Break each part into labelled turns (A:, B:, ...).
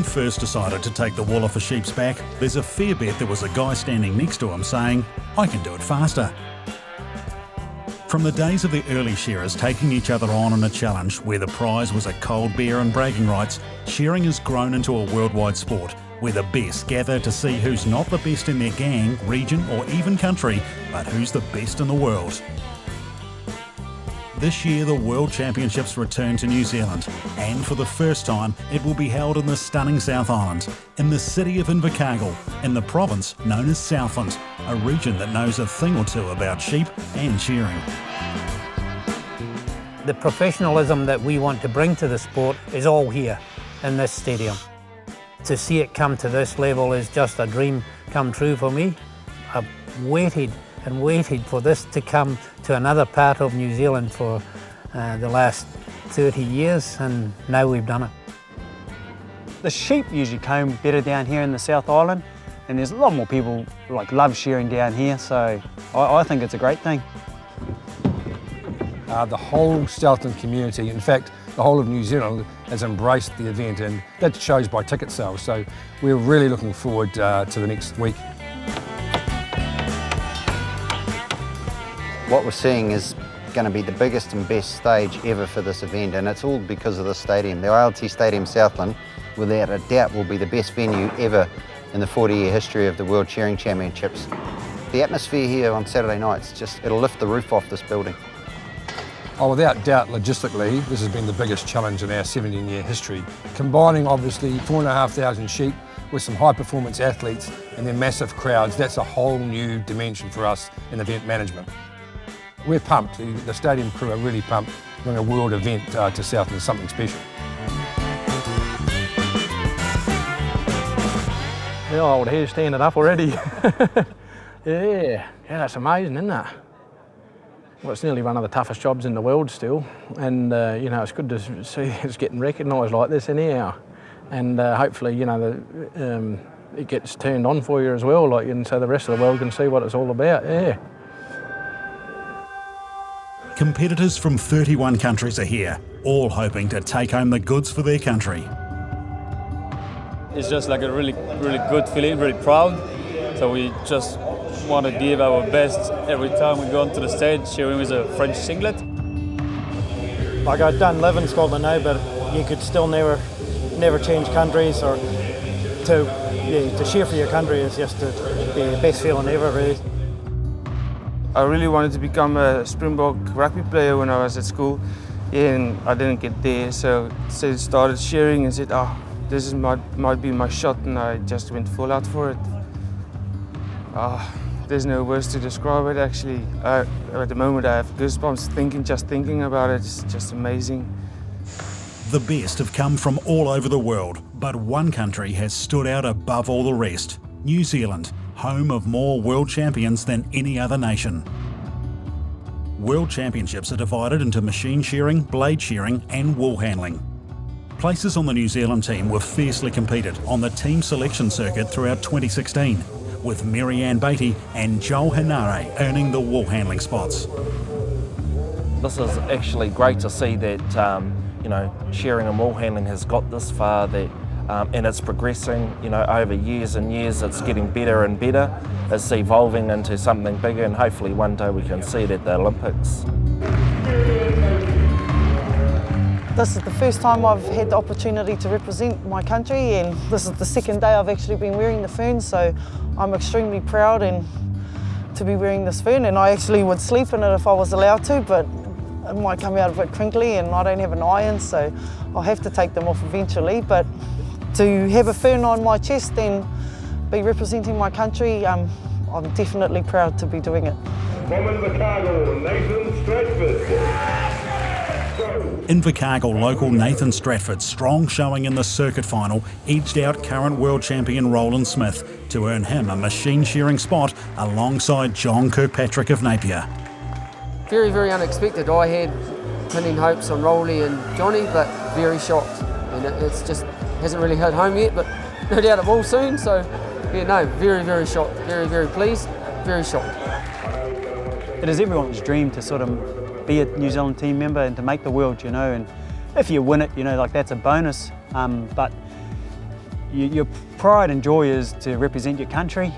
A: first decided to take the wool off a sheep's back, there's a fair bet there was a guy standing next to him saying, "I can do it faster." From the days of the early shearers taking each other on in a challenge where the prize was a cold beer and bragging rights, shearing has grown into a worldwide sport where the best gather to see who's not the best in their gang, region or even country, but who's the best in the world. This year the World Championships return to New Zealand, and for the first time it will be held in the stunning South Island, in the city of Invercargill, in the province known as Southland, a region that knows a thing or two about sheep and shearing.
B: The professionalism that we want to bring to the sport is all here in this stadium. To see it come to this level is just a dream come true for me. I've waited and waited for this to come to another part of New Zealand for the last 30 years, and now we've done it.
C: The sheep usually comb better down here in the South Island, and there's a lot more people love shearing down here, so I think it's a great thing.
D: The whole Southland community, in fact the whole of New Zealand, has embraced the event, and that shows by ticket sales, so we're really looking forward to the next week.
E: What we're seeing is going to be the biggest and best stage ever for this event, and it's all because of the stadium. The ILT Stadium Southland, without a doubt, will be the best venue ever in the 40-year history of the World Shearing Championships. The atmosphere here on Saturday nights, it'll lift the roof off this building.
D: Oh, without doubt, logistically, this has been the biggest challenge in our 17-year history. Combining, obviously, 4,500 sheep with some high-performance athletes and then massive crowds, that's a whole new dimension for us in event management. We're pumped. The stadium crew are really pumped to bring a world event to Southland, something special.
F: The old hair's standing up already. Yeah, that's amazing, isn't it? Well, it's nearly one of the toughest jobs in the world still, and you know, it's good to see it's getting recognised like this anyhow, and hopefully, you know, it gets turned on for you as well, and so the rest of the world can see what it's all about. Yeah.
A: Competitors from 31 countries are here, all hoping to take home the goods for their country.
G: It's just like a really good feeling, really proud. So we just want to give our best every time we go onto the stage, shearing with a French singlet.
H: Like, I've done live in Scotland now, but you could still never change countries, or to shear for your country is just the best feeling ever, really.
I: I really wanted to become a Springbok rugby player when I was at school, and I didn't get there, so I started shearing and said, oh, this might be my shot, and I just went full out for it. There's no words to describe it, actually. At the moment I have goosebumps just thinking about it. It's just amazing.
A: The best have come from all over the world, but one country has stood out above all the rest: New Zealand, home of more world champions than any other nation. World Championships are divided into machine shearing, blade shearing and wool handling. Places on the New Zealand team were fiercely competed on the team selection circuit throughout 2016, with Marianne Beatty and Joel Henare earning the wool handling spots.
J: This is actually great to see that you know, shearing and wool handling has got this far, that and it's progressing, you know, over years and years. It's getting better and better. It's evolving into something bigger, and hopefully one day we can see it at the Olympics.
K: This is the first time I've had the opportunity to represent my country, and this is the second day I've actually been wearing the fern, so I'm extremely proud to be wearing this fern, and I actually would sleep in it if I was allowed to, but it might come out a bit crinkly and I don't have an iron, so I'll have to take them off eventually. But to have a fern on my chest and be representing my country, I'm definitely proud to be doing it.
L: From Invercargill, Nathan Stratford.
A: Invercargill local Nathan Stratford's strong showing in the circuit final edged out current world champion Roland Smith to earn him a machine shearing spot alongside John Kirkpatrick of Napier.
M: Very, very unexpected. I had pinning hopes on Rolly and Johnny, but very shocked. And it's just hasn't really hit home yet, but no doubt it will soon. So, yeah, no, very, very shocked. Very, very pleased. Very shocked.
C: It is everyone's dream to sort of be a New Zealand team member and to make the world, you know. And if you win it, you know, like that's a bonus. But Your pride and joy is to represent your country,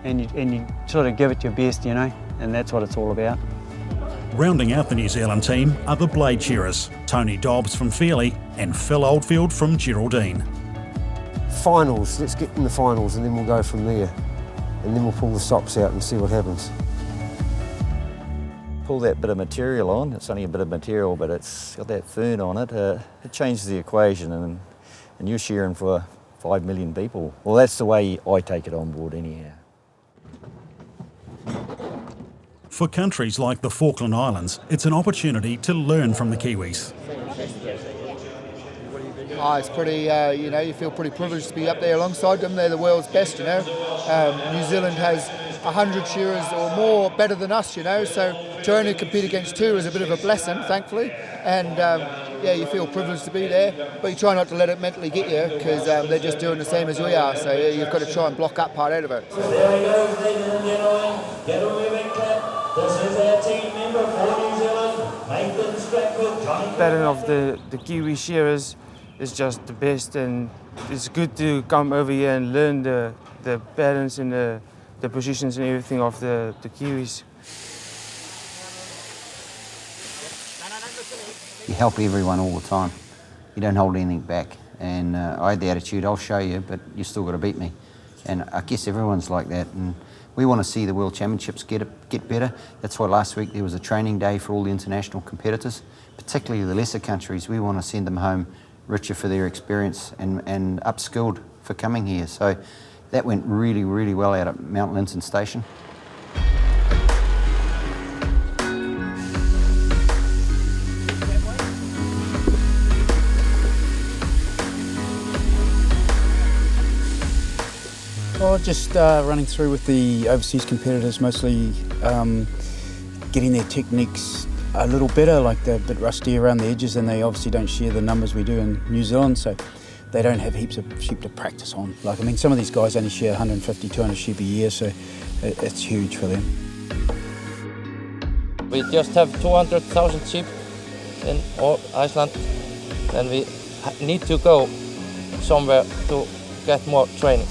C: and you sort of give it your best, you know, and that's what it's all about.
A: Rounding out the New Zealand team are the blade shearers, Tony Dobbs from Fairlie and Phil Oldfield from Geraldine.
N: Finals, let's get in the finals and then we'll go from there. And then we'll pull the socks out and see what happens.
E: Pull that bit of material on, it's only a bit of material, but it's got that fern on it. It changes the equation, and you're shearing for 5 million people. Well, that's the way I take it on board anyhow.
A: For countries like the Falkland Islands, it's an opportunity to learn from the Kiwis.
O: Oh, it's pretty, you know, you feel pretty privileged to be up there alongside them. They're the world's best, you know. New Zealand has 100 shearers or more better than us, you know, so to only compete against two is a bit of a blessing, thankfully. And yeah, you feel privileged to be there, but you try not to let it mentally get you, because they're just doing the same as we are, so you've got to try and block that part out of it.
L: So there he goes, ladies and gentlemen. Get a moving clap. This is our team member for New Zealand, Nathan Stratford, Johnny.
I: The pattern of the Kiwi shearers is just the best, and it's good to come over here and learn the patterns and the positions and everything of the Kiwis.
E: You help everyone all the time. You don't hold anything back. And I had the attitude, I'll show you, but you still got to beat me. And I guess everyone's like that. And we want to see the World Championships get better. That's why last week there was a training day for all the international competitors, particularly the lesser countries. We want to send them home richer for their experience and upskilled for coming here. So that went really, really well out at Mount Linton Station.
P: Oh, just running through with the overseas competitors, mostly getting their techniques a little better, like they're a bit rusty around the edges, and they obviously don't share the numbers we do in New Zealand, so they don't have heaps of sheep to practice on. Like, I mean, some of these guys only shear 150, 200 sheep a year, so it's huge for them.
Q: We just have 200,000 sheep in Iceland, and we need to go somewhere to get more training.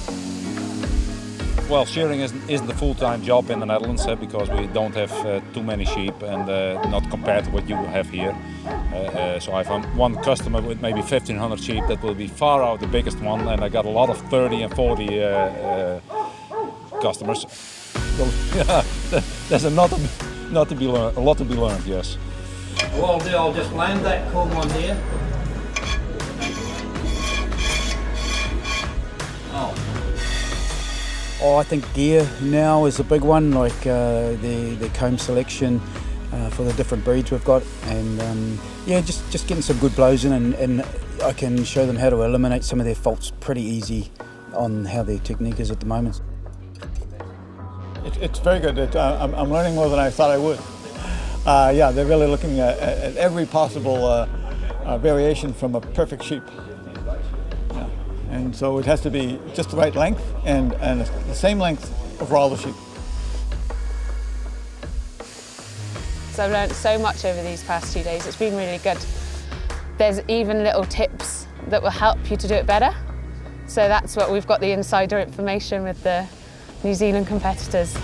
R: Well, shearing isn't a full-time job in the Netherlands because we don't have too many sheep, and not compared to what you have here. So I have one customer with maybe 1,500 sheep that will be far out the biggest one, and I got a lot of 30 and 40 customers. So, yeah, there's a lot to be learned, yes.
B: Well, I'll just land that comb on there.
P: Oh, I think gear now is a big one, like the comb selection for the different breeds we've got, and yeah, just getting some good blows in, and I can show them how to eliminate some of their faults pretty easy on how their technique is at the moment.
S: It's very good. I'm learning more than I thought I would. Yeah, they're really looking at every possible variation from a perfect sheep. And so it has to be just the right length and the same length for all the sheep.
T: So I've learned so much over these past 2 days. It's been really good. There's even little tips that will help you to do it better. So that's what we've got, the insider information with the New Zealand competitors.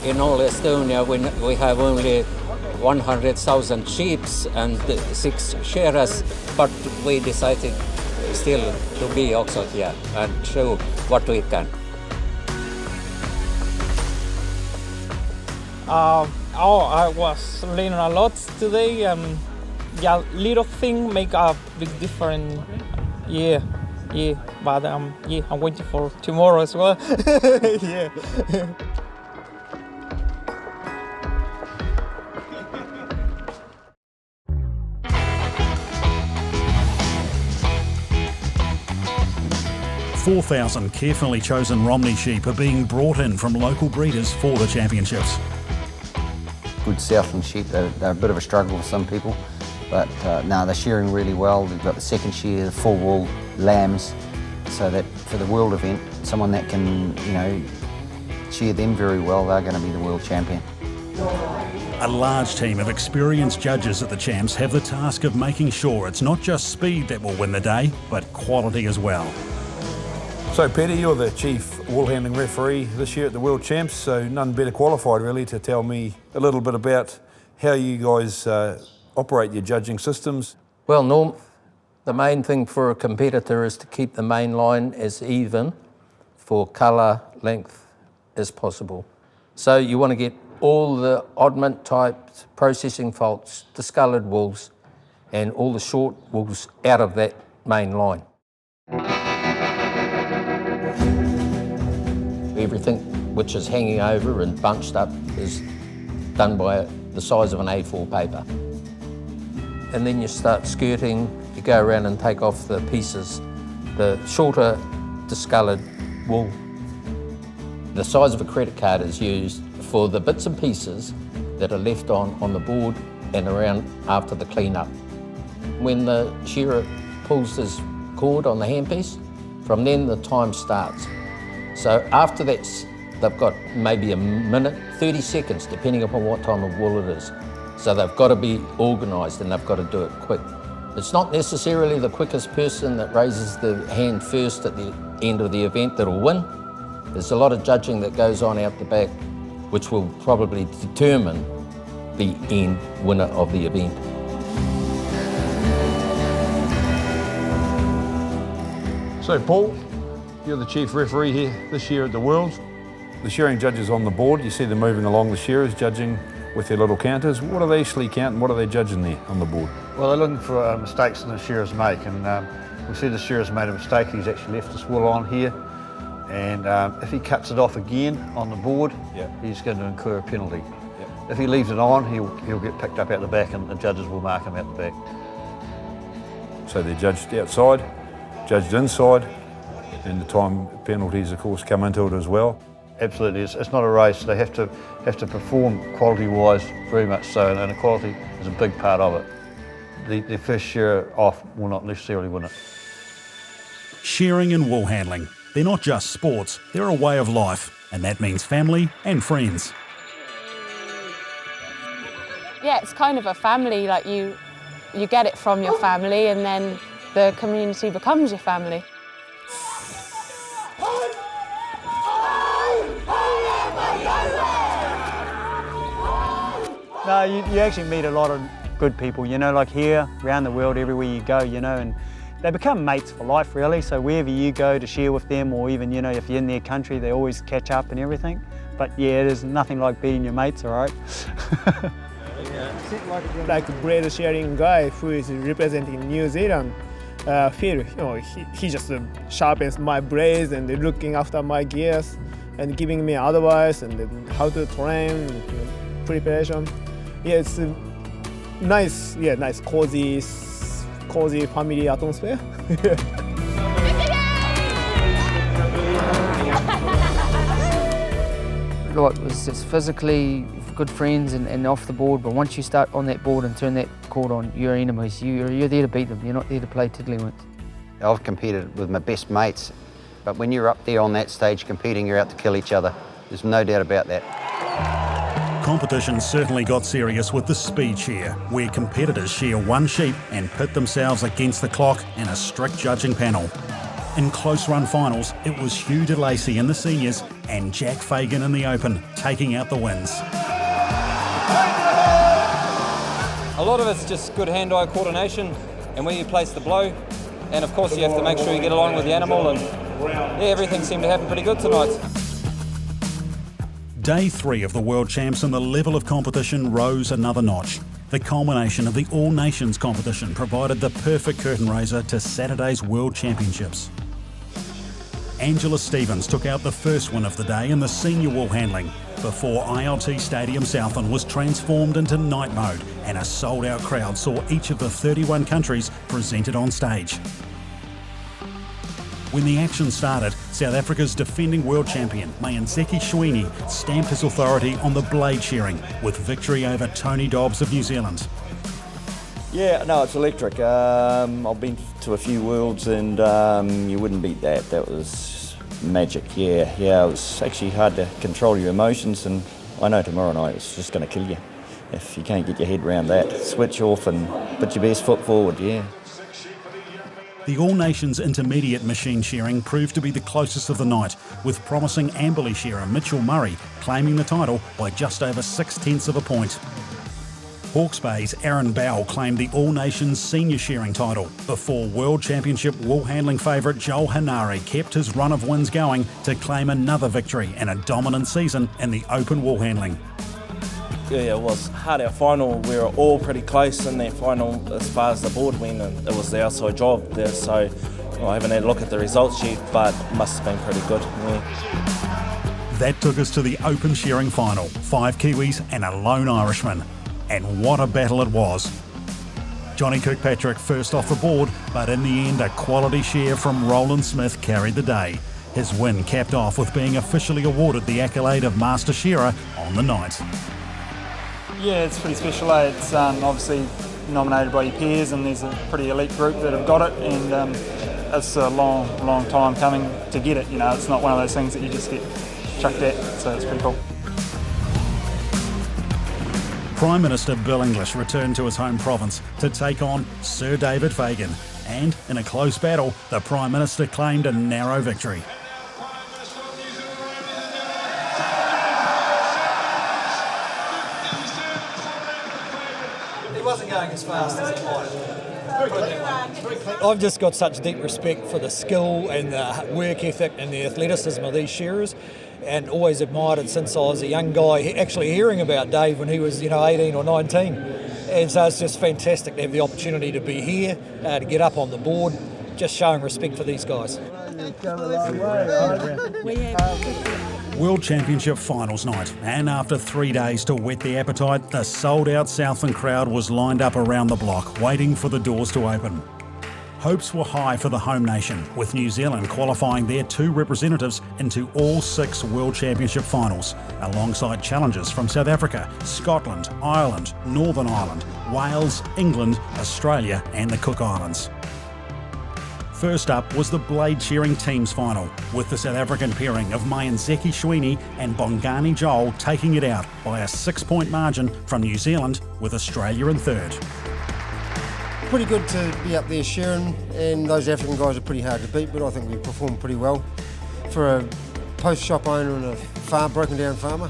U: In all Estonia, we have only 100,000 sheep and 6 shearers, but we decided still to be also here and show what we can.
V: I was learning a lot today. Yeah, little thing make a big difference. Yeah. But yeah, I'm waiting for tomorrow as well. Yeah.
A: 4,000 carefully chosen Romney sheep are being brought in from local breeders for the championships.
E: Good Southland sheep, they're a bit of a struggle for some people, but no, they're shearing really well. They've got the second shear, the full wool lambs, so that for the world event, someone that can, you know, shear them very well, they're going to be the world champion.
A: A large team of experienced judges at the Champs have the task of making sure it's not just speed that will win the day, but quality as well.
D: So Peter, you're the chief wool handling referee this year at the World Champs, so none better qualified really to tell me a little bit about how you guys operate your judging systems.
Q: Well, Norm, the main thing for a competitor is to keep the main line as even for colour, length as possible. So you want to get all the oddment types, processing faults, discoloured wools, and all the short wools out of that main line. Everything which is hanging over and bunched up is done by the size of an A4 paper. And then you start skirting, you go around and take off the pieces, the shorter discoloured wool. The size of a credit card is used for the bits and pieces that are left on the board and around after the clean-up. When the shearer pulls his cord on the handpiece, from then the time starts. So after that, they've got maybe a minute, 30 seconds, depending upon what time of wool it is. So they've got to be organised and they've got to do it quick. It's not necessarily the quickest person that raises the hand first at the end of the event that'll win. There's a lot of judging that goes on out the back, which will probably determine the end winner of the event.
D: So Paul, you're the chief referee here this year at the Worlds. The shearing judges on the board, you see them moving along, the shearers judging with their little counters. What do they actually count and what are they judging there on the board?
F: Well, they're looking for mistakes that the shearers make, and we see the shearer's made a mistake. He's actually left this wool on here, and if he cuts it off again on the board, he's going to incur a penalty. If he leaves it on, he'll get picked up out the back and the judges will mark him out the back.
D: So they're judged outside, judged inside, and the time penalties, of course, come into it as well.
F: Absolutely, it's not a race. They have to perform quality-wise, very much so, and the quality is a big part of it. The first shearer off will not necessarily win it.
A: Shearing and wool handling, they're not just sports, they're a way of life, and that means family and friends.
T: Yeah, it's kind of a family, like you get it from your family and then the community becomes your family.
C: No, you actually meet a lot of good people, you know, like here, around the world, everywhere you go, you know, and they become mates for life, really. So wherever you go to share with them, or even, you know, if you're in their country, they always catch up and everything. But yeah, there's nothing like beating your mates, all right?
W: Like braid shearing guy who is representing New Zealand, Phil, you know, he just sharpens my braids and looking after my gears and giving me advice and how to train, preparation. Yeah, it's a nice, cozy family atmosphere.
M: Like, it's physically good friends and off the board, but once you start on that board and turn that cord on, you're enemies. You're there to beat them, you're not there to play tiddlywinks.
E: I've competed with my best mates, but when you're up there on that stage competing, you're out to kill each other. There's no doubt about that.
A: Competition certainly got serious with the speed shear, where competitors shear one sheep and pit themselves against the clock and a strict judging panel. In close run finals, it was Hugh de Lacy in the seniors and Jack Fagan in the open, taking out the wins.
X: A lot of it's just good hand-eye coordination and where you place the blow, and of course you have to make sure you get along with the animal, and yeah, everything seemed to happen pretty good tonight.
A: Day 3 of the World Champs, and the level of competition rose another notch. The culmination of the All Nations competition provided the perfect curtain raiser to Saturday's World Championships. Angela Stevens took out the first win of the day in the senior wool handling, before ILT Stadium Southland was transformed into night mode and a sold-out crowd saw each of the 31 countries presented on stage. When the action started, South Africa's defending world champion, Mayenzeki Shwini, stamped his authority on the blade shearing with victory over Tony Dobbs of New Zealand.
Y: Yeah, no, it's electric. I've been to a few worlds and you wouldn't beat that. That was magic, yeah. It was actually hard to control your emotions, and I know tomorrow night it's just going to kill you. if you can't get your head around that, switch off and put your best foot forward, yeah.
A: The All Nations Intermediate Machine Shearing proved to be the closest of the night, with promising Amberley shearer Mitchell Murray claiming the title by just over 6/10 of a point. Hawke's Bay's Aaron Bowell claimed the All Nations Senior Shearing title before World Championship Woolhandling favourite Joel Hanare kept his run of wins going to claim another victory and a dominant season in the Open Woolhandling.
G: Yeah, it was hard. Our final, we were all pretty close in that final as far as the board went, and it was the outside job there, so I haven't had a look at the results yet, but it must have been pretty good. Yeah.
A: That took us to the Open Shearing final, 5 Kiwis and a lone Irishman. And what a battle it was. Johnny Kirkpatrick first off the board, but in the end a quality shear from Roland Smith carried the day. His win capped off with being officially awarded the accolade of Master Shearer on the night.
H: Yeah, it's pretty special. It's obviously nominated by your peers, and there's a pretty elite group that have got it, and it's a long time coming to get it. You know, it's not one of those things that you just get chucked at, so it's pretty cool.
A: Prime Minister Bill English returned to his home province to take on Sir David Fagan, and in a close battle, the Prime Minister claimed a narrow victory.
J: He wasn't going as fast as he might have. I've just got such deep respect for the skill and the work ethic and the athleticism of these shearers, and always admired it since I was a young guy, actually hearing about Dave when he was 18 or 19. And so it's just fantastic to have the opportunity to be here, to get up on the board, just showing respect for these guys.
A: World Championship Finals night, and after 3 days to whet the appetite, the sold-out Southland crowd was lined up around the block, waiting for the doors to open. Hopes were high for the home nation, with New Zealand qualifying their 2 representatives into all 6 World Championship finals, alongside challengers from South Africa, Scotland, Ireland, Northern Ireland, Wales, England, Australia and the Cook Islands. First up was the blade shearing teams final, with the South African pairing of Mayanzeki Shwini and Bongani Joel taking it out by a 6-point margin from New Zealand, with Australia in third.
K: Pretty good to be up there shearing, and those African guys are pretty hard to beat, but I think we performed pretty well for a post-shop owner and a broken down farmer.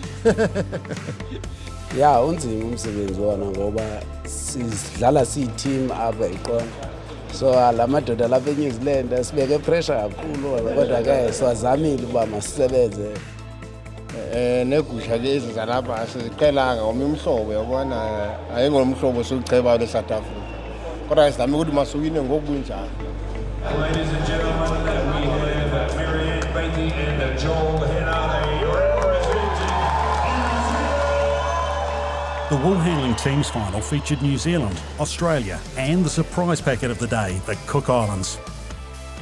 N: Yeah, unzima umsebenzi wona ngoba sidlala siyi-team apha iqona. So la madoda lapha eNew Zealand sibeke pressure kakhulu, kodwa ke siwazamile uba masisebenze.
Z: Negusha ke ezi zalapha siziqhelanga ngomnye umhlobo, yabona ayingomhlobo siwucheba le South Africa. Kodwa sizame ukuthi masuwine ngokunjalo.
L: Ladies and gentlemen, we have Marianne Beatty and Joel Henare.
A: The Woolhandling teams final featured New Zealand, Australia and the surprise packet of the day, the Cook Islands.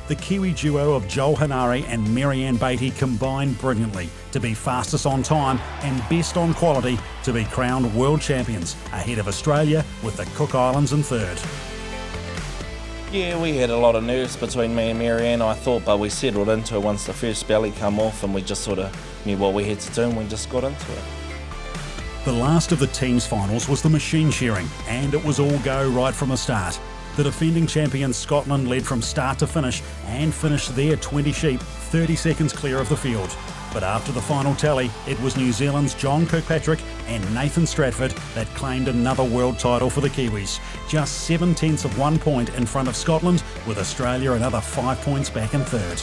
A: The Kiwi duo of Joel Henare and Marianne Beatty combined brilliantly to be fastest on time and best on quality to be crowned world champions, ahead of Australia with the Cook Islands in third.
G: Yeah, we had a lot of nerves between me and Marianne, I thought, but we settled into it once the first belly come off, and we just sort of knew what we had to do and we just got into it.
A: The last of the teams finals was the machine shearing, and it was all go right from the start. The defending champions Scotland led from start to finish and finished their 20 sheep 30 seconds clear of the field. But after the final tally, it was New Zealand's John Kirkpatrick and Nathan Stratford that claimed another world title for the Kiwis, just 7/10 of 1 point in front of Scotland, with Australia another 5 points back in third.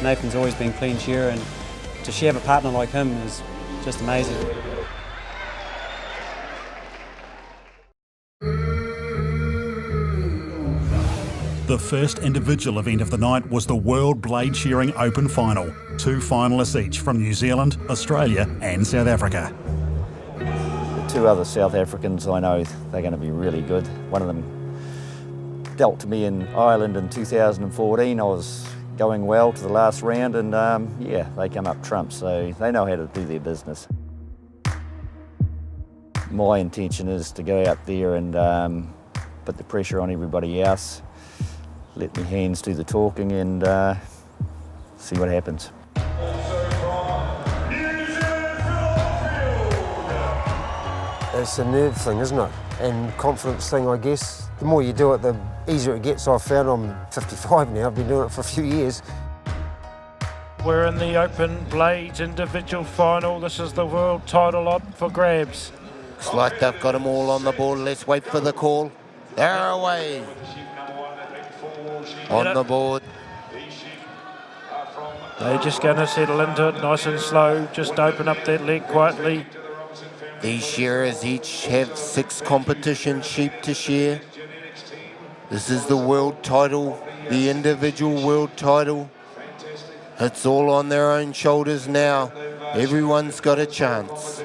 C: Nathan's always been clean shearer, and to share a partner like him is just amazing.
A: The first individual event of the night was the World Blade Shearing Open Final. 2 finalists each from New Zealand, Australia and South Africa.
Y: The 2 other South Africans, I know they're going to be really good. One of them dealt to me in Ireland in 2014. I was going well to the last round, and yeah, they come up trumps, so they know how to do their business. My intention is to go out there and put the pressure on everybody else, let my hands do the talking, and see what happens.
K: It's a nerve thing, isn't it? And confidence thing, I guess. The more you do it, the easier it gets. I've found I'm 55 now. I've been doing it for a few years.
B: We're in the Open Blades individual final. This is the world title up for grabs.
I: Looks like they've got them all on the board. Let's wait for the call. They're away. On the board.
B: They're just going to settle into it nice and slow. Just open up that leg quietly.
I: These shearers each have 6 competition sheep to shear. This is the world title, the individual world title. It's all on their own shoulders now. Everyone's got a chance.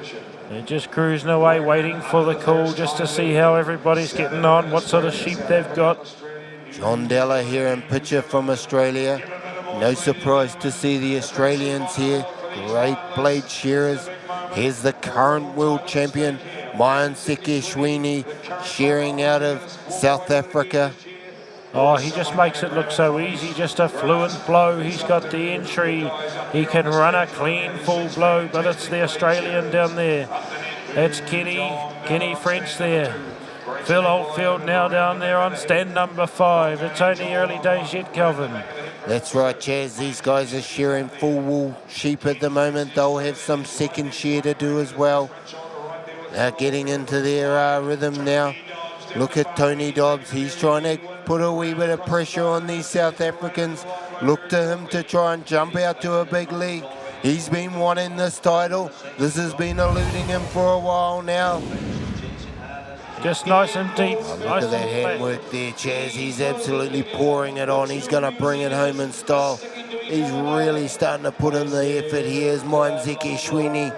B: They're just cruising away, waiting for the call, just to see how everybody's getting on, what sort of sheep they've got.
I: John Della here in picture from Australia. No surprise to see the Australians here. Great blade shearers. Here's the current world champion, Mayanseke Shwini, shearing out of South Africa.
B: Oh, he just makes it look so easy, just a fluent blow. He's got the entry. He can run a clean full blow, but it's the Australian down there. That's Kenny French there. Phil Oldfield now down there on stand number 5. It's only early days yet, Kelvin.
I: That's right, Chaz. These guys are shearing full wool sheep at the moment. They'll have some second shear to do as well. They're getting into their rhythm now. Look at Tony Dobbs. He's trying to put a wee bit of pressure on these South Africans. Look to him to try and jump out to a big league. He's been wanting this title. This has been eluding him for a while now.
B: Just nice and deep.
I: Look at that handwork there, Chaz. He's absolutely pouring it on. He's going to bring it home in style. He's really starting to put in the effort here. Here's Mayanseke Shwini.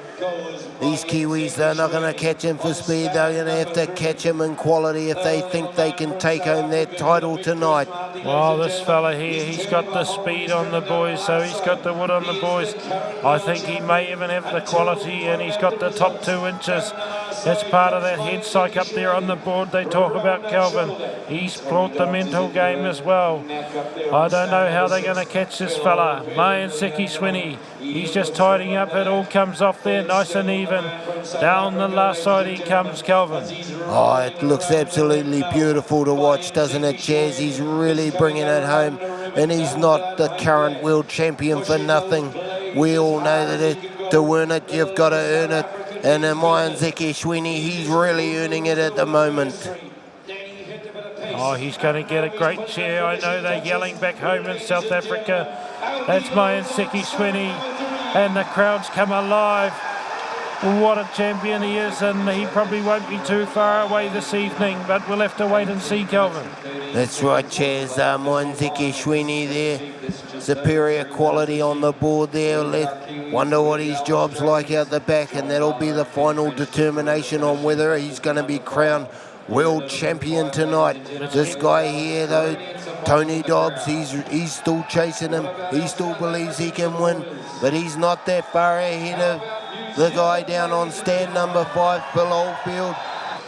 I: These Kiwis, they're not going to catch him for speed. They're going to have to catch him in quality if they think they can take home that title tonight.
B: Well, this fella here, he's got the speed on the boys, so he's got the wood on the boys. I think he may even have the quality, and he's got the top 2 inches. That's part of that head psych up there on the board they talk about, Kelvin. He's brought the mental game as well. I don't know how they're going to catch this fella. Mayanseke Shwini, he's just tidying up. It all comes off there nice and even. Down the last side he comes, Kelvin.
I: Oh, it looks absolutely beautiful to watch, doesn't it, Chaz? He's really bringing it home, and he's not the current world champion for nothing. We all know that to win it, you've got to earn it. And Mayanseke Shwini, he's really earning it at the moment.
B: Oh, he's going to get a great cheer. I know they're yelling back home in South Africa. That's Mayanseke Shwini, and the crowds come alive. What a champion he is, and he probably won't be too far away this evening, but we'll have to wait and see, Kelvin.
I: That's right, Chaz. Mayanseke Shwini there. Superior quality on the board there. Wonder what his job's like out the back, and that'll be the final determination on whether he's going to be crowned world champion tonight. This guy here, though, Tony Dobbs, he's still chasing him. He still believes he can win, but he's not that far ahead of the guy down on stand number 5, Phil Oldfield.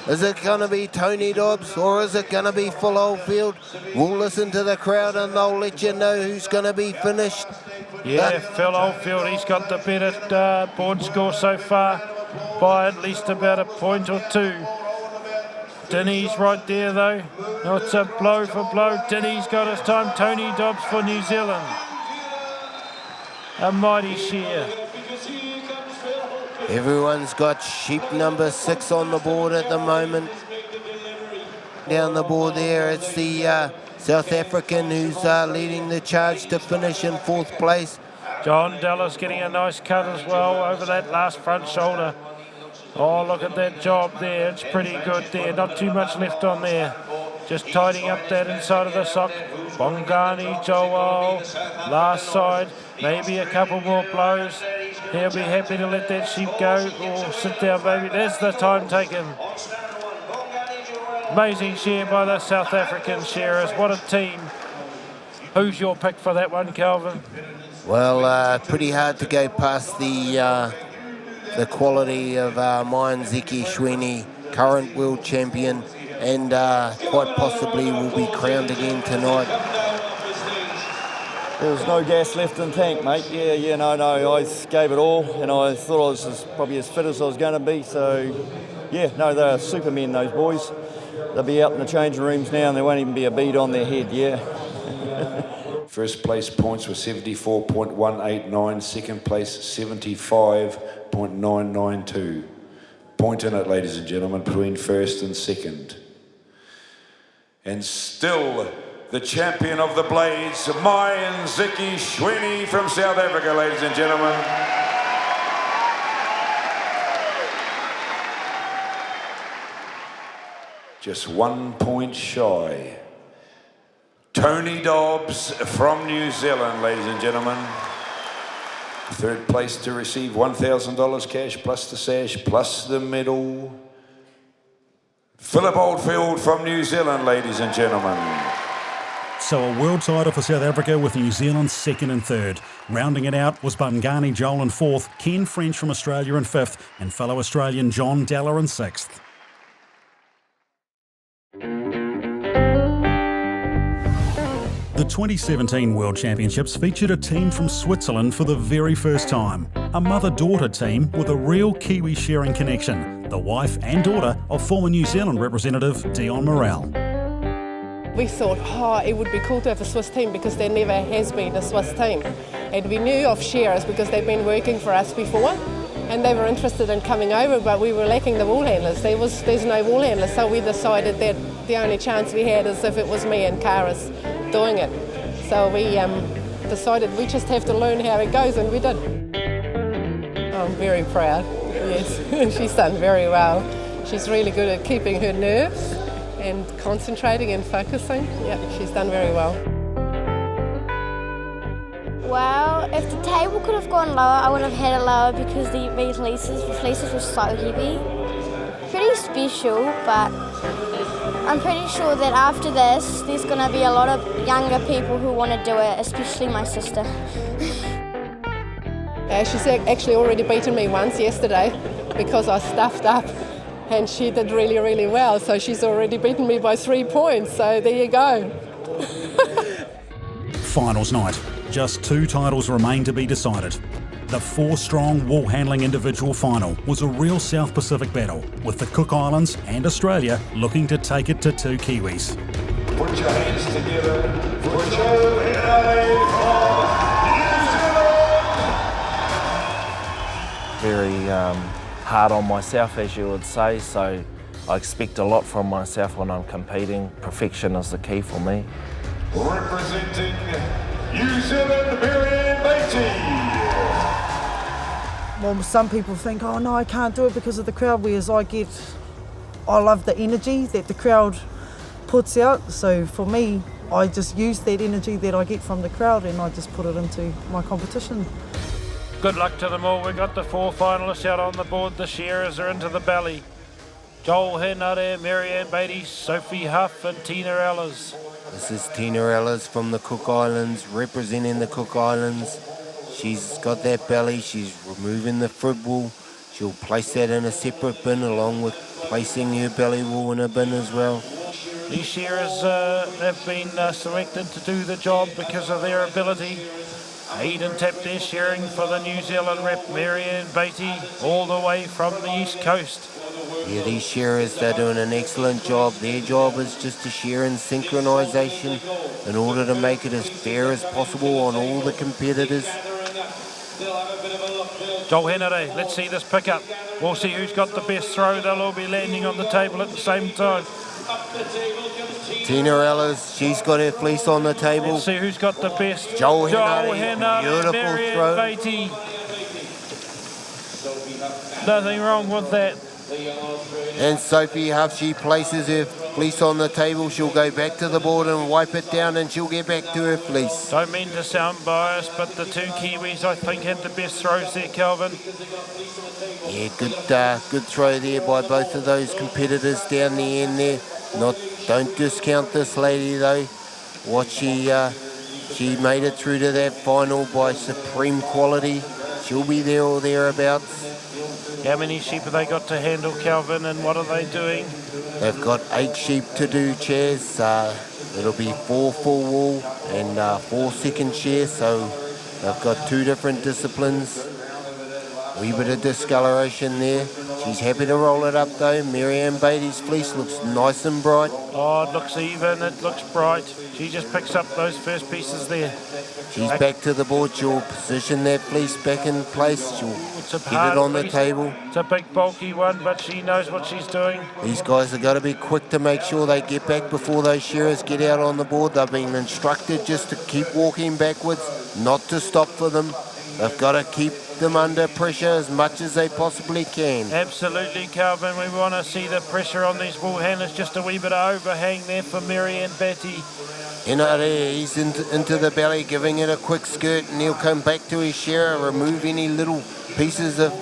I: Is it going to be Tony Dobbs, or is it going to be Phil Oldfield? We'll listen to the crowd and they'll let you know who's going to be finished.
B: Yeah, Phil Oldfield, he's got the better board score so far by at least about a point or 2. Denny's right there, though. No, it's a blow for blow. Denny's got his time. Tony Dobbs for New Zealand. A mighty sheer.
I: Everyone's got sheep number 6 on the board at the moment. Down the board there, it's the South African who's leading the charge to finish in 4th place.
B: John Della's getting a nice cut as well over that last front shoulder. Oh, look at that job there. It's pretty good there. Not too much left on there. Just tidying up that inside of the sock. Bongani, Joel, last side. Maybe a couple more blows. He'll be happy to let that sheep go. Oh, sit down, baby. There's the time taken. Amazing shear by the South African shearers. What a team. Who's your pick for that one, Kelvin?
I: Well, pretty hard to go past the quality of Mayanseke Shwini, current world champion, and quite possibly will be crowned again tonight.
O: There was no gas left in the tank, mate. No, I gave it all, and I thought I was probably as fit as I was going to be, so Yeah, no, they're supermen, those boys. They'll be out in the changing rooms now and there won't even be a bead on their head, yeah.
P: First place points were 74.189, second place 75.992. Point in it, ladies and gentlemen, between first and second. And still the champion of the Blades, Ziki Shwini from South Africa, ladies and gentlemen. Just 1 point shy. Tony Dobbs from New Zealand, ladies and gentlemen. Third place to receive $1,000 cash, plus the sash, plus the medal. Philip Oldfield from New Zealand, ladies and gentlemen.
A: So a world title for South Africa with New Zealand second and third. Rounding it out was Bungani Joel in fourth, Ken French from Australia in fifth, and fellow Australian John Dalla in sixth. The 2017 World Championships featured a team from Switzerland for the very first time. A mother-daughter team with a real Kiwi shearing connection. The wife and daughter of former New Zealand representative Dion Morel.
Q: We thought, it would be cool to have a Swiss team because there never has been a Swiss team. And we knew of shearers because they've been working for us before and they were interested in coming over, but we were lacking the wool handlers. There's no wool handlers, so we decided that the only chance we had is if it was me and Karis doing it. So we decided we just have to learn how it goes, and we did. I'm very proud, yes. She's done very well. She's really good at keeping her nerves and concentrating and focusing. Yeah, she's done very well.
R: Well, if the table could have gone lower, I would have had it lower because the fleeces were so heavy. Pretty special, but I'm pretty sure that after this, there's going to be a lot of younger people who want to do it, especially my sister.
Q: She's actually already beaten me once yesterday because I stuffed up and she did really, really well. So she's already beaten me by 3 points, so there you go.
A: Finals night. Just 2 titles remain to be decided. The 4-strong wool handling individual final was a real South Pacific battle, with the Cook Islands and Australia looking to take it to 2 Kiwis.
P: Put your hands together for Joe Henry from New Zealand.
G: Very hard on myself, as you would say, so I expect a lot from myself when I'm competing. Perfection is the key for me.
P: Representing New Zealand, Marianne Beatty.
S: Well, some people think, oh no, I can't do it because of the crowd, whereas I love the energy that the crowd puts out. So for me, I just use that energy that I get from the crowd and I just put it into my competition.
B: Good luck to them all. We've got the 4 finalists out on the board. The shearers are into the belly. Joel Henare, Marianne Beatty, Sophie Huff and Tina Ellis.
I: This is Tina Ellis from the Cook Islands, representing the Cook Islands. She's got that belly, she's removing the frid wool. She'll place that in a separate bin along with placing her belly wool in a bin as well.
B: These shearers have been selected to do the job because of their ability. Aidan tapped their shearing for the New Zealand rep, Marianne Beatty, all the way from the East Coast.
I: Yeah, these shearers, they're doing an excellent job. Their job is just to shear in synchronisation in order to make it as fair as possible on all the competitors.
B: Joel Henare, let's see this pickup. We'll see who's got the best throw. They'll all be landing on the table at the same time.
I: Tina Ellis, she's got her fleece on the table.
B: Let's see who's got the best.
I: Joel Henare, beautiful
B: Marianne
I: throw.
B: Beatty. Nothing wrong with that.
I: And Sophie Huff, she places her fleece on the table. She'll go back to the board and wipe it down and she'll get back to her fleece.
B: Don't mean to sound biased, but the 2 Kiwis I think had the best throws there, Calvin.
I: Yeah, good throw there by both of those competitors down the end there. Don't discount this lady though. She made it through to that final by supreme quality. She'll be there or thereabouts.
B: How many sheep have they got to handle, Calvin, and what are they doing?
I: They've got 8 sheep to do, Chaz. It'll be 4 full wool and 4 second shear, so they've got 2 different disciplines. Wee bit of discoloration there. She's happy to roll it up though. Marianne Beatty's fleece looks nice and bright.
B: Oh, it looks even, it looks bright. She just picks up those first pieces there.
I: She's back to the board. She'll position that fleece back in place. She'll get it on the table.
B: It's a big bulky one, but she knows what she's doing.
I: These guys have got to be quick to make sure they get back before those shearers get out on the board. They've been instructed just to keep walking backwards, not to stop for them. They've got to keep them under pressure as much as they possibly can.
B: Absolutely, Calvin. We want to see the pressure on these wool handlers. Just a wee bit of overhang there for Marianne Batty.
I: He's into the belly, giving it a quick skirt, and he'll come back to his shearer, remove any little pieces of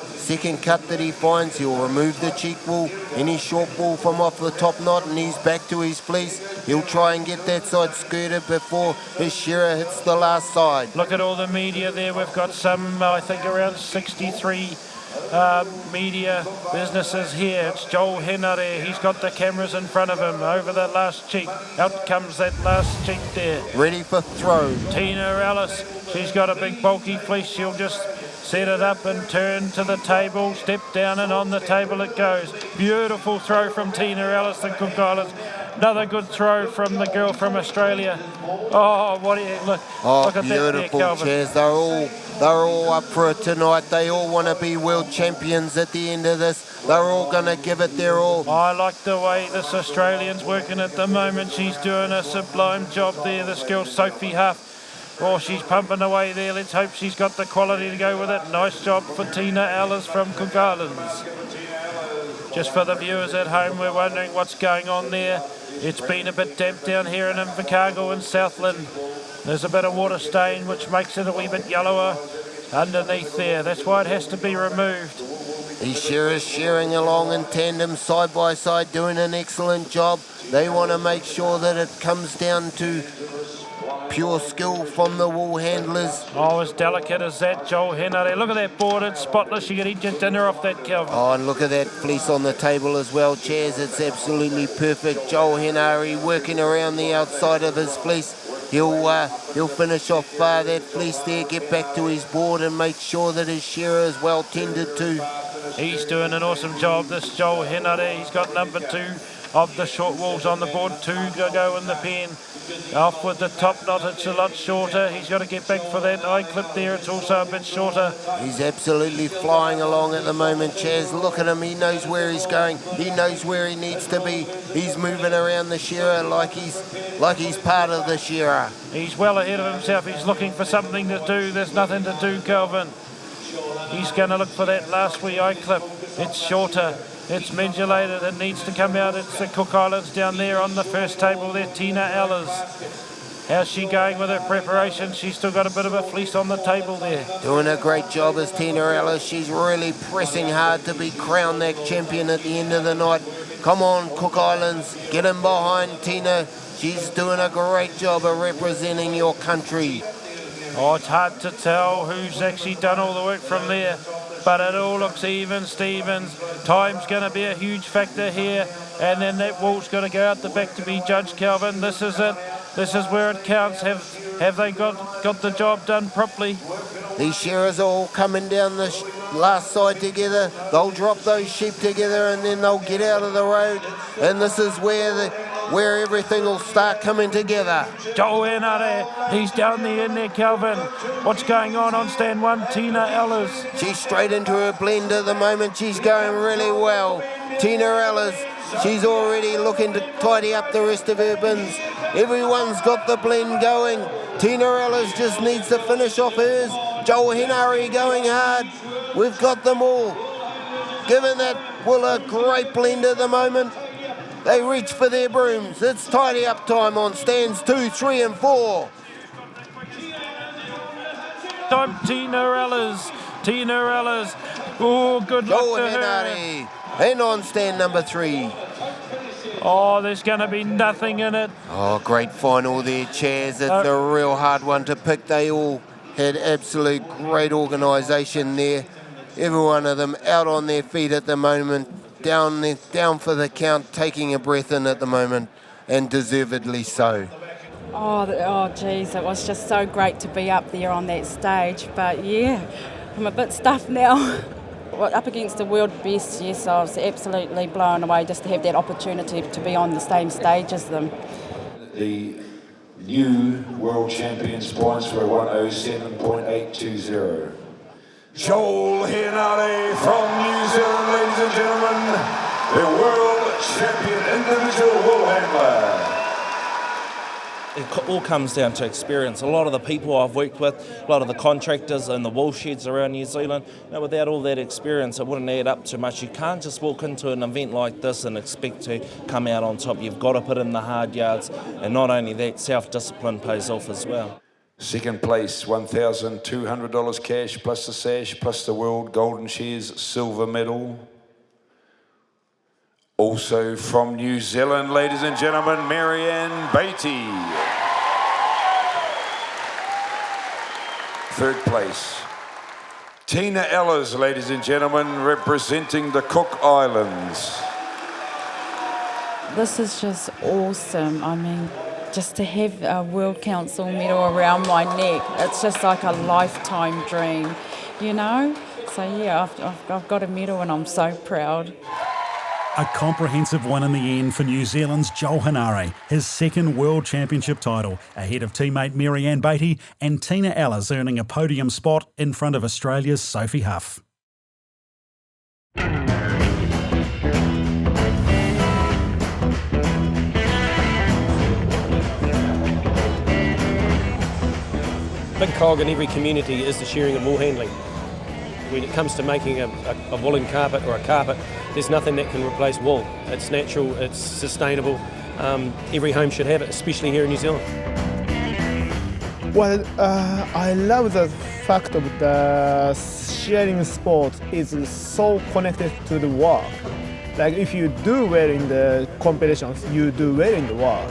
I: second cut that he finds. He'll remove the cheek wool, any short wool from off the top knot, and he's back to his fleece. He'll try and get that side skirted before his shearer hits the last side.
B: Look at all the media there. We've got some, I think, around 63 media businesses here. It's Joel Henare. He's got the cameras in front of him over the last cheek. Out comes that last cheek there.
I: Ready for throw.
B: Tina Ellis. She's got a big bulky fleece. She'll just set it up and turn to the table, step down, and on the table it goes. Beautiful throw from Tina Ellis, the Cook Islands. Another good throw from the girl from Australia. Oh, what do you look?
I: Oh,
B: look at
I: beautiful,
B: that there,
I: Chaz. They're all up for it tonight. They all want to be world champions at the end of this. They're all going to give it their all.
B: I like the way this Australian's working at the moment. She's doing a sublime job there. This girl, Sophie Huff. Oh, she's pumping away there. Let's hope she's got the quality to go with it. Nice job for Tina Ellis from Cook Islands. Just for the viewers at home, we're wondering what's going on there. It's been a bit damp down here in Invercargill and Southland. There's a bit of water stain which makes it a wee bit yellower underneath there. That's why it has to be removed.
I: These shearers shearing along in tandem, side by side, doing an excellent job. They want to make sure that it comes down to pure skill from the wool handlers.
B: Oh, as delicate as that, Joel Henare. Look at that board, it's spotless. You can eat your dinner off that, Calvin.
I: Oh, and look at that fleece on the table as well, Chaz. It's absolutely perfect. Joel Henare working around the outside of his fleece. He'll finish off that fleece there, get back to his board and make sure that his shearer is well tended to.
B: He's doing an awesome job, this Joel Henare. He's got number 2 of the short walls on the board, 2 to go in the pen. Off with the top knot, it's a lot shorter. He's got to get back for that eye clip there. It's also a bit shorter.
I: He's absolutely flying along at the moment, Chaz. Look at him. He knows where he's going. He knows where he needs to be. He's moving around the shearer like he's part of the shearer.
B: He's well ahead of himself. He's looking for something to do. There's nothing to do, Calvin. He's going to look for that last wee eye clip. It's shorter. It's modulated. It needs to come out. It's the Cook Islands down there on the first table there, Tina Ellis. How's she going with her preparation? She's still got a bit of a fleece on the table there.
I: Doing a great job as Tina Ellis. She's really pressing hard to be crowned that champion at the end of the night. Come on, Cook Islands. Get in behind Tina. She's doing a great job of representing your country.
B: Oh, it's hard to tell who's actually done all the work from there, but it all looks even, Stevens. Time's going to be a huge factor here, and then that wool's got to go out the back to be judged, Calvin. This is it. This is where it counts. Have they got the job done properly?
I: These shearers are all coming down the last side together. They'll drop those sheep together, and then they'll get out of the road, and this is where everything will start coming together.
B: Joel Henare, he's down the end there, Calvin. What's going on stand 1, Tina Ellis?
I: She's straight into her blend at the moment. She's going really well. Tina Ellis, she's already looking to tidy up the rest of her bins. Everyone's got the blend going. Tina Ellis just needs to finish off hers. Joel Henare going hard. We've got them all. Given that wool a great blend at the moment. They reach for their brooms. It's tidy up time on stands 2, 3 and 4.
B: Time Tina Ellis. Oh, good luck to her.
I: And on stand number 3.
B: Oh, there's going to be nothing in it.
I: Oh, great final there, Chaz. It's a real hard one to pick. They all had absolute great organisation there. Every one of them out on their feet at the moment. Down for the count, taking a breath in at the moment, and deservedly so.
D: Oh, geez, it was just so great to be up there on that stage. But yeah, I'm a bit stuffed now. Well, up against the world best, yes, I was absolutely blown away just to have that opportunity to be on the same stage as them.
P: The new world champions points were 107.820. Joel Henare from New Zealand, ladies and gentlemen, the world champion individual wool handler.
G: It all comes down to experience. A lot of the people I've worked with, a lot of the contractors and the wool sheds around New Zealand, without all that experience, it wouldn't add up too much. You can't just walk into an event like this and expect to come out on top. You've got to put in the hard yards, and not only that, self-discipline pays off as well.
P: Second place, $1,200 cash, plus the sash, plus the World Golden Shares silver medal. Also from New Zealand, ladies and gentlemen, Marianne Beatty. Third place. Tina Ellers, ladies and gentlemen, representing the Cook Islands.
F: This is just awesome. I mean, just to have a World Council medal around my neck, it's just like a lifetime dream, you know? So yeah, I've got a medal and I'm so proud.
A: A comprehensive win in the end for New Zealand's Joel Henare, his second World Championship title, ahead of teammate Marianne Beatty and Tina Ellers earning a podium spot in front of Australia's Sophie Huff.
T: Big cog in every community is the shearing and wool handling. When it comes to making a woolen carpet or a carpet, there's nothing that can replace wool. It's natural, it's sustainable. Every home should have it, especially here in New Zealand.
U: Well, I love the fact of the shearing sport is so connected to the work. Like if you do well in the competitions, you do well in the work.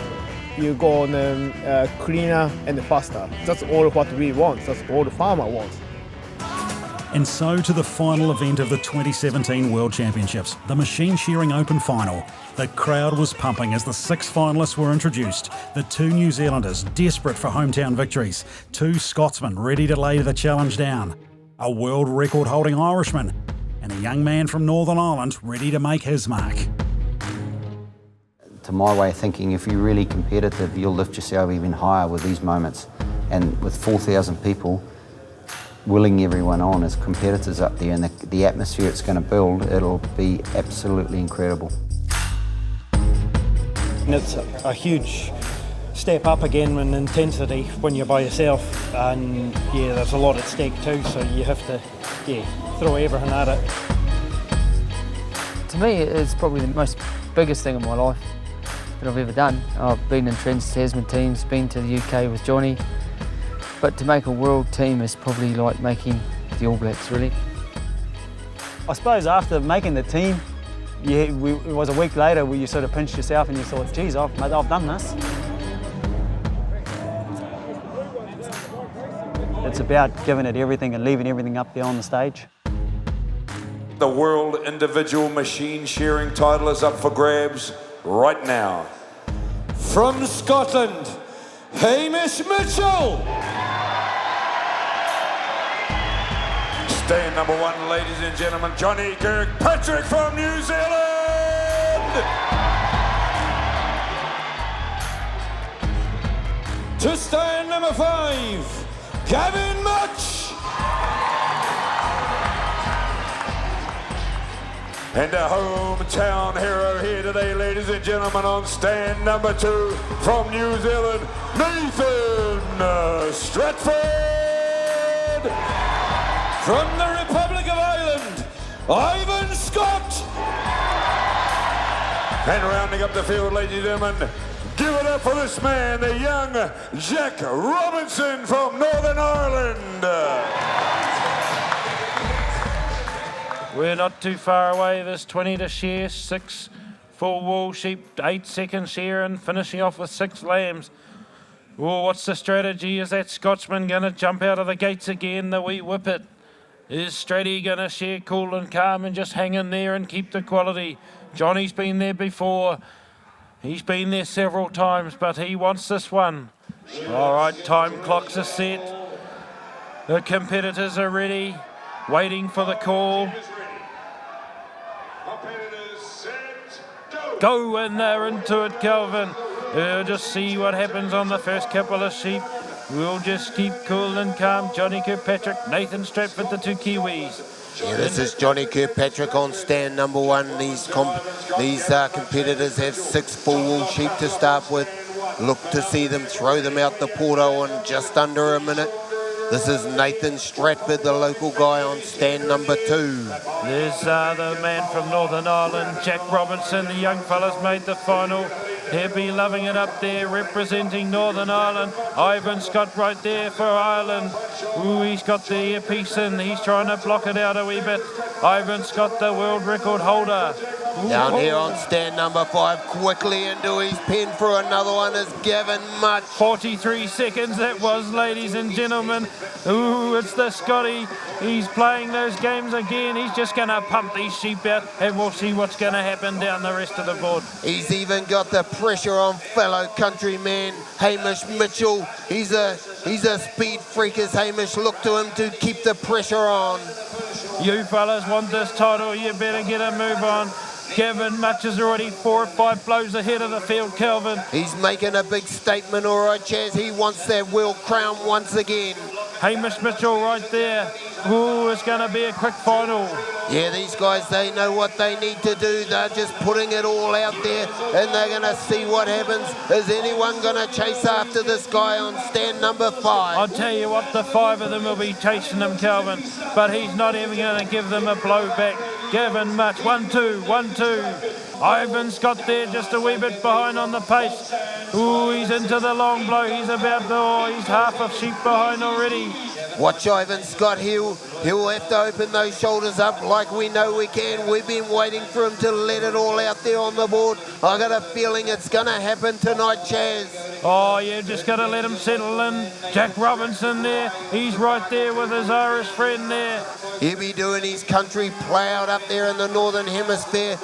U: You go on cleaner and faster. That's all what we want. That's all the farmer wants.
A: And so to the final event of the 2017 World Championships, the Machine Shearing Open Final. The crowd was pumping as the 6 finalists were introduced. The 2 New Zealanders desperate for hometown victories. 2 Scotsmen ready to lay the challenge down. A world record holding Irishman. And a young man from Northern Ireland ready to make his mark.
E: To my way of thinking, if you're really competitive, you'll lift yourself even higher with these moments. And with 4,000 people willing everyone on as competitors up there, and the atmosphere it's going to build, it'll be absolutely incredible.
C: And it's a huge step up again in intensity when you're by yourself, and yeah, there's a lot at stake too, so you have to throw everything at it.
M: To me, it's probably the most biggest thing in my life that I've ever done. I've been in Trans-Tasman teams, been to the UK with Johnny, but to make a world team is probably like making the All Blacks, really.
C: I suppose after making the team, it was a week later where you sort of pinched yourself and you thought, geez, I've done this. It's about giving it everything and leaving everything up there on the stage.
P: The World Individual Machine Shearing title is up for grabs right now.
V: From Scotland, Hamish Mitchell.
P: Stand number 1, ladies and gentlemen, Johnny Kirkpatrick from New Zealand.
V: To stand number 5, Gavin Much.
P: And a hometown hero here today, ladies and gentlemen, on stand number 2 from New Zealand, Nathan Stratford.
V: From the Republic of Ireland, Ivan Scott.
P: And rounding up the field, ladies and gentlemen, give it up for this man, the young Jack Robinson from Northern Ireland.
B: We're not too far away. There's 20 to shear, 6 full wool sheep, 8 second shear, and finishing off with 6 lambs. Well, what's the strategy? Is that Scotsman going to jump out of the gates again, the wee whippet? Is Stratty going to shear cool and calm and just hang in there and keep the quality? Johnny's been there before. He's been there several times, but he wants this one. All right, time clocks are set. The competitors are ready. waiting for the call. Go, and they're into it, Kelvin. We'll just see what happens on the first couple of sheep. We'll just keep cool and calm. Johnny Kirkpatrick, Nathan Stratford, the two Kiwis.
I: Yeah, this is Johnny Kirkpatrick on stand number one. These competitors have 6 full wool sheep to start with. Look to see them throw them out the porto in just under a minute. This is Nathan Stratford, the local guy, on stand number 2.
B: There's the man from Northern Ireland, Jack Robinson. The young fella's made the final. He'll be loving it up there, representing Northern Ireland. Ivan Scott right there for Ireland. Ooh, he's got the earpiece in. He's trying to block it out a wee bit. Ivan Scott, the world record holder. Ooh,
I: down here on stand number 5, quickly into his pen for another one is Gavin Much.
B: 43 seconds that was, ladies and gentlemen. Ooh, it's the Scotty. He's playing those games again. He's just going to pump these sheep out, and we'll see what's going to happen down the rest of the board.
I: He's even got the pressure on fellow countryman Hamish Mitchell. He's a speed freak, as Hamish look to him to keep the pressure on.
B: You fellas want this title, you better get a move on. Gavin Much is already 4 or 5 blows ahead of the field, Kelvin.
I: He's making a big statement, all right, Chaz. He wants that world crown once again.
B: Hamish Mitchell right there. Ooh, it's going to be a quick final.
I: Yeah, these guys, they know what they need to do. They're just putting it all out there, and they're going to see what happens. Is anyone going to chase after this guy on stand number 5?
B: I'll tell you what, the 5 of them will be chasing him, Kelvin, but he's not even going to give them a blow back. Gavin Much, 1-2, 1-2. Ivan Scott there, just a wee bit behind on the pace. Ooh, he's into the long blow. He's he's half a sheep behind already.
I: Watch Ivan Scott. He'll have to open those shoulders up like we know we can. We've been waiting for him to let it all out there on the board. I got a feeling it's going to happen tonight, Chaz.
B: Oh, you just got to let him settle in. Jack Robinson there. He's right there with his Irish friend there.
I: He'll be doing his country ploughed up there in the Northern Hemisphere.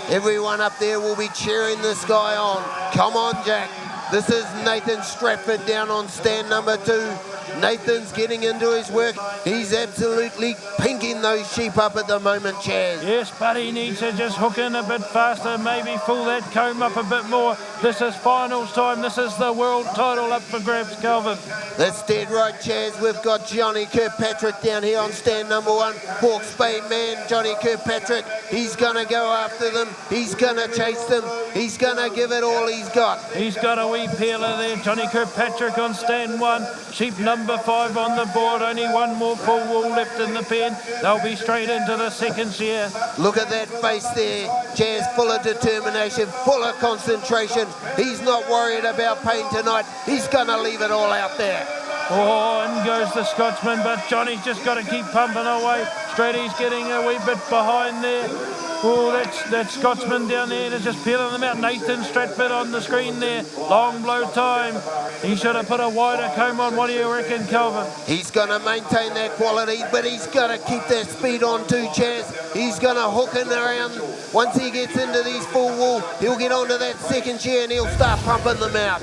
I: Everyone up there will be cheering this guy on. Come on, Jack. This is Nathan Stratford down on stand number 2. Nathan's getting into his work. He's absolutely pinking those sheep up at the moment, Chaz.
B: Yes, but he needs to just hook in a bit faster, maybe pull that comb up a bit more. This is finals time. This is the world title up for grabs, Kelvin.
I: That's dead right, Chaz. We've got Johnny Kirkpatrick down here on stand number 1. Hawke's Bay man, Johnny Kirkpatrick. He's going to go after them. He's going to chase them. He's going to give it all he's got.
B: He's got a wee peeler there. Johnny Kirkpatrick on stand 1. Sheep number 5 on the board. Only one more full wool left in the pen. They'll be straight into the second shear.
I: Look at that face there. Chaz, full of determination, full of concentration. He's not worried about pain tonight. He's going to leave it all out there.
B: Oh, in goes the Scotsman, but Johnny's just got to keep pumping away. Stratty's getting a wee bit behind there. Oh, that Scotsman down there is just peeling them out. Nathan Stratford on the screen there. Long blow time. He should have put a wider comb on. What do you reckon, Kelvin?
I: He's going to maintain that quality, but he's got to keep that speed on too, Chaz. He's going to hook in around. Once he gets into these full wool, he'll get onto that second chair and he'll start pumping them out.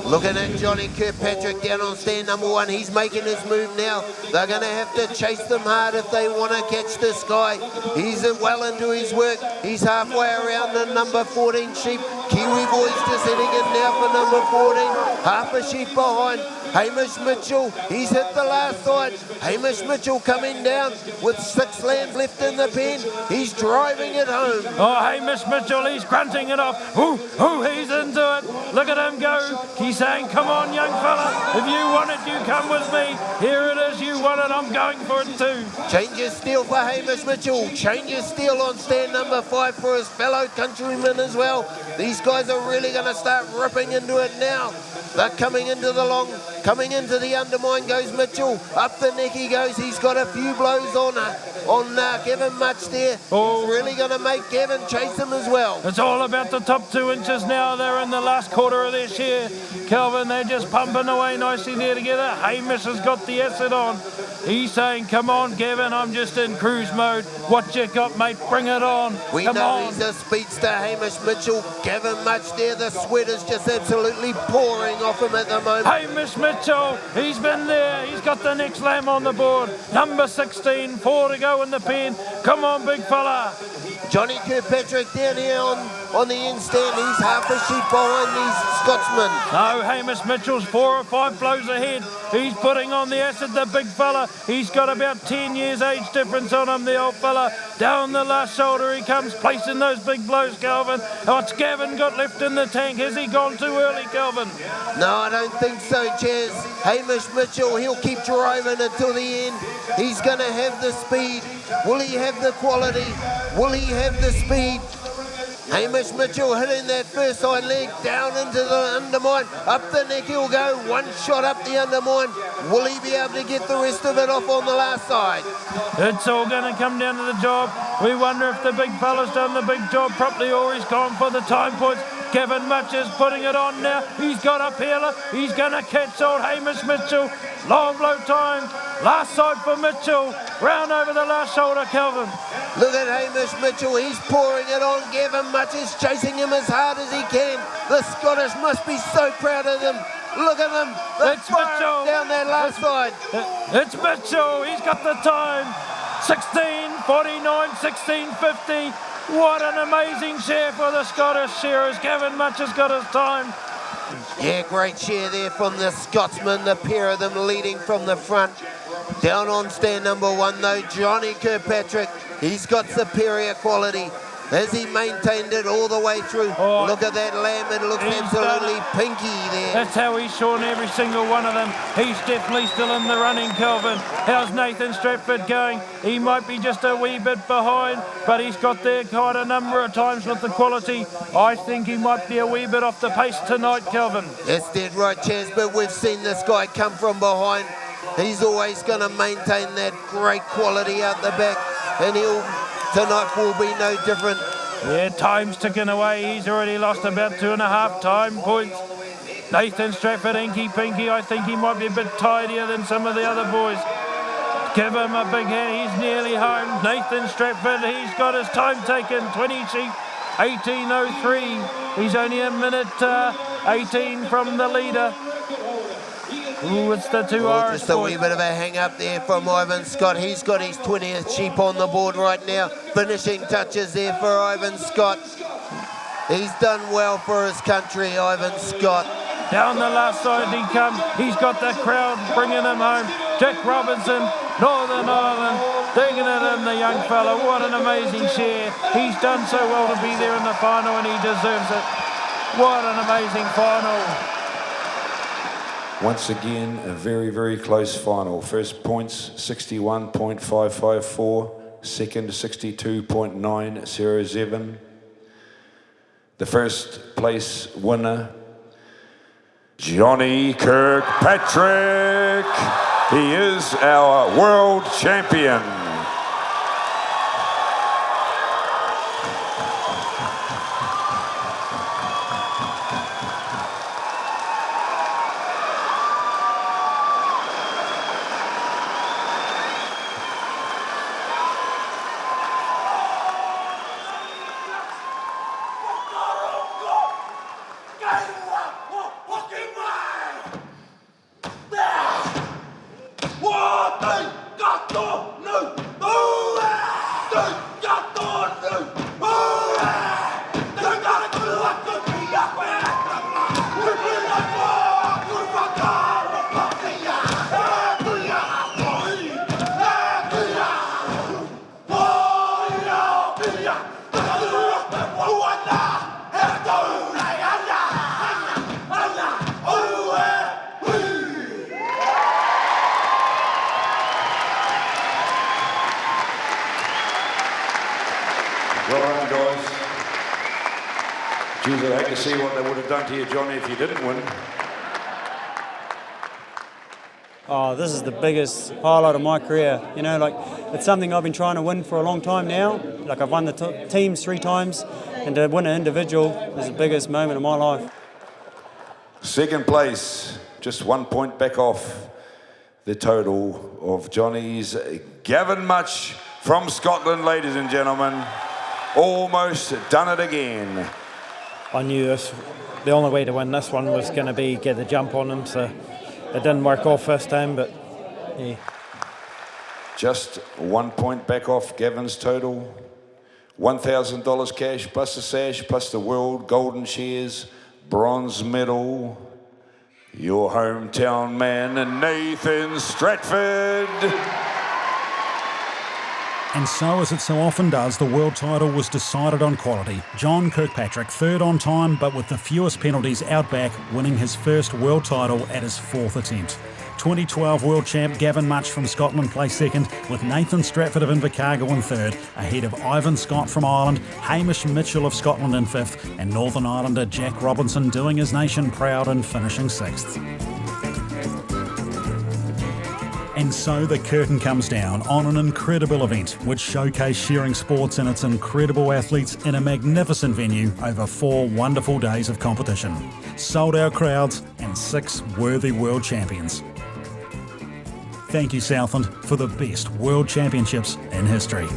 I: Looking at Johnny Kirkpatrick down on stand number 1. He's making his move now. They're going to have to chase them hard if they want to catch this guy. He's well into his work. He's halfway around the number 14 sheep. Kiwi boys just heading in now for number 14. Half a sheep behind. Hamish Mitchell, he's hit the last side. Hamish Mitchell coming down with 6 lambs left in the pen. He's driving it home.
B: Oh, Hamish Mitchell, he's grunting it off. He's into it. Look at him go. He's saying, come on, young fella. If you want it, you come with me. Here it is, you want it, I'm going for it too.
I: Changes steel for Hamish Mitchell. Changes steel on stand number 5 for his fellow countrymen as well. These guys are really going to start ripping into it now. They're coming into the long, coming into the undermine goes Mitchell. Up the neck he goes. He's got a few blows on Gavin Much there.
B: Oh.
I: He's really going to make Gavin chase him as well.
B: It's all about the top 2 inches now. They're in the last quarter of their shear. Kelvin, they're just pumping away nicely there together. Hamish has got the acid on. He's saying, come on, Gavin, I'm just in cruise mode. What you got, mate? Bring it on.
I: We know he's a speedster, Hamish Mitchell. Gavin Much there. The sweat is just absolutely pouring off him at the moment.
B: Hamish Mitchell Mitchell. He's been there. He's got the next lamb on the board. Number 16, 4 to go in the pen. Come on, big fella.
I: Johnny Kirkpatrick down here on the end stand. He's half a sheep behind these Scotsmen.
B: No, Hamish Mitchell's 4 or 5 blows ahead. He's putting on the acid, the big fella. He's got about 10 years age difference on him, the old fella. Down the last shoulder he comes, placing those big blows, Calvin. What's Gavin got left in the tank? Has he gone too early, Calvin?
I: No, I don't think so, Chaz. Hamish Mitchell, he'll keep driving until the end. He's going to have the speed. Will he have the quality? Will he have the speed? Hamish Mitchell hitting that first hind leg down into the undermine. Up the neck he'll go. One shot up the undermine. Will he be able to get the rest of it off on the last side?
B: It's all going to come down to the job. We wonder if the big fella's done the big job properly or he's gone for the time points. Kevin Much is putting it on now. He's got a peeler. He's going to catch old Hamish Mitchell. Long blow time. Last side for Mitchell. Round over the last shoulder, Kelvin.
I: Look at Hamish Mitchell. He's pouring it on. Gavin Much is chasing him as hard as he can. The Scottish must be so proud of them. Look at them.
B: It's Mitchell.
I: Down that last side.
B: It's Mitchell. He's got the time. 16:49, 16:50. What an amazing share for the Scottish shearers. Gavin Much has got his time.
I: Yeah, great share there from the Scotsman, the pair of them leading from the front. Down on stand number 1 though, Johnny Kirkpatrick. He's got superior quality. Has he maintained it all the way through?
B: Oh,
I: look at that lamb, it looks absolutely pinky there.
B: That's how he's shorn every single one of them. He's definitely still in the running, Kelvin. How's Nathan Stratford going? He might be just a wee bit behind, but he's got there quite a number of times with the quality. I think he might be a wee bit off the pace tonight, Kelvin.
I: That's dead right, Chaz, but we've seen this guy come from behind. He's always going to maintain that great quality out the back, and tonight will be no different.
B: Yeah, time's ticking away. He's already lost about 2.5 time points. Nathan Stratford, Inky Pinky, I think he might be a bit tidier than some of the other boys. Give him a big hand. He's nearly home. Nathan Stratford, he's got his time taken. 20 sheep, 18:03. He's only a minute 18 from the leader. Ooh, it's the two Irish
I: just a wee bit of a hang up there from Ivan Scott. He's got his 20th sheep on the board right now. Finishing touches there for Ivan Scott. He's done well for his country, Ivan Scott.
B: Down the last side he comes. He's got the crowd bringing him home. Jack Robinson, Northern Ireland, digging it in, the young fella. What an amazing share. He's done so well to be there in the final and he deserves it. What an amazing final.
P: Once again, a very, very close final. First points, 61.554. Second, 62.907. The first place winner, Johnny Kirkpatrick. He is our world champion. Geez, I'd hate to see what they would have done to you, Johnny, if you didn't win.
C: Oh, this is the biggest highlight of my career. You know, like, it's something I've been trying to win for a long time now. Like, I've won the teams 3 times, and to win an individual is the biggest moment of my life.
P: Second place, just 1 point back off the total of Johnny's. Gavin Much from Scotland, ladies and gentlemen. Almost done it again.
H: I knew the only way to win this one was going to be get the jump on him, so
T: it didn't work off first time, but yeah.
P: Just 1 point back off Gavin's total. $1,000 cash plus the sash plus the world golden shares, bronze medal. Your hometown man, Nathan Stratford.
A: And so, as it so often does, the world title was decided on quality. John Kirkpatrick, third on time, but with the fewest penalties out back, winning his first world title at his fourth attempt. 2012 world champ Gavin Mutch from Scotland placed second, with Nathan Stratford of Invercargill in third, ahead of Ivan Scott from Ireland, Hamish Mitchell of Scotland in fifth, and Northern Islander Jack Robinson doing his nation proud and finishing sixth. And so the curtain comes down on an incredible event which showcased shearing sports and its incredible athletes in a magnificent venue over 4 wonderful days of competition. Sold out crowds and 6 worthy world champions. Thank you, Southland, for the best world championships in history.